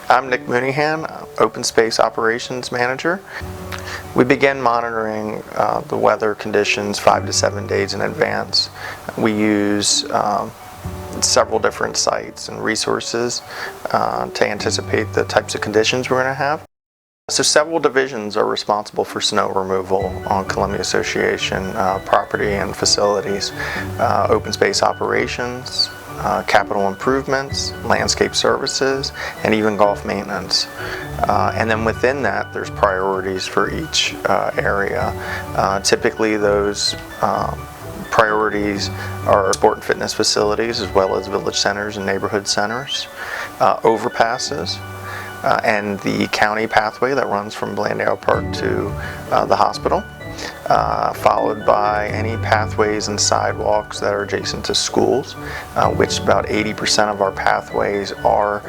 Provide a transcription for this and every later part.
I'm Nick Mooneyhan, Open Space Operations Manager. We begin monitoring the weather conditions 5 to 7 days in advance. We use several different sites and resources to anticipate the types of conditions we're going to have. So several divisions are responsible for snow removal on Columbia Association property and facilities. Open Space Operations, capital improvements, landscape services, and even golf maintenance. And then within that, there's priorities for each area. Typically those priorities are sport and fitness facilities as well as village centers and neighborhood centers, overpasses, and the county pathway that runs from Blandale Park to the hospital, followed by any pathways and sidewalks that are adjacent to schools, which about 80% of our pathways are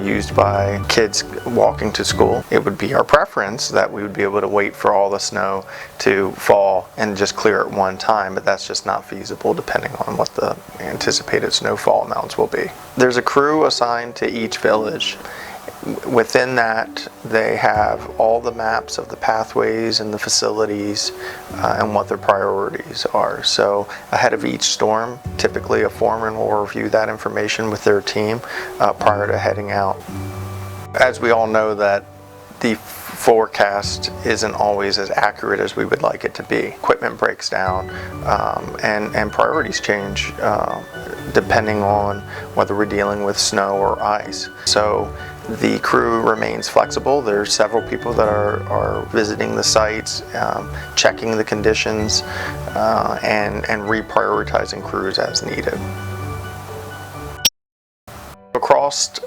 used by kids walking to school. It would be our preference that we would be able to wait for all the snow to fall and just clear at one time, but that's just not feasible depending on what the anticipated snowfall amounts will be. There's a crew assigned to each village. Within that, they have all the maps of the pathways and the facilities and what their priorities are. So ahead of each storm, typically a foreman will review that information with their team prior to heading out. As we all know, that the forecast isn't always as accurate as we would like it to be. Equipment breaks down and priorities change depending on whether we're dealing with snow or ice. So the crew remains flexible. There's several people that are visiting the sites, checking the conditions, and reprioritizing crews as needed. Across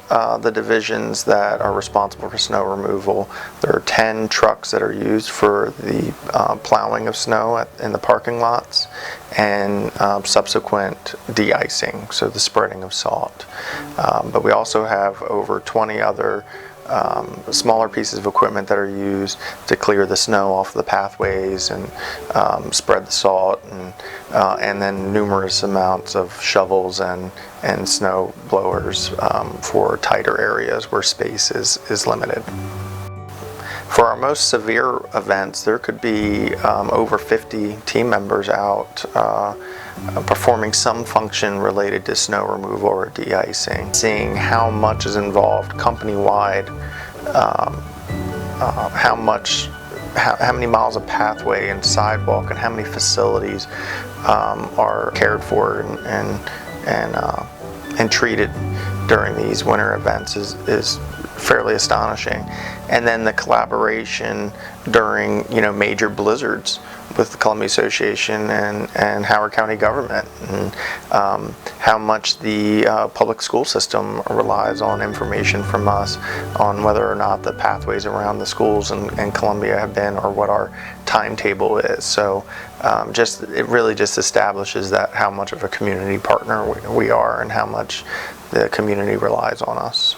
the divisions that are responsible for snow removal, there are 10 trucks that are used for the plowing of snow in the parking lots and subsequent de-icing, so the spreading of salt. But we also have over 20 other smaller pieces of equipment that are used to clear the snow off the pathways and spread the salt, and then numerous amounts of shovels and snow blowers for tighter areas where space is limited. For our most severe events, there could be over 50 team members out performing some function related to snow removal or de-icing. Seeing how much is involved company-wide, how many miles of pathway and sidewalk and how many facilities are cared for and treated during these winter events is fairly astonishing. And then the collaboration during major blizzards with the Columbia Association and Howard County government, and how much the public school system relies on information from us on whether or not the pathways around the schools in Columbia have been, or what our timetable is. So it really just establishes that how much of a community partner we are and how much the community relies on us.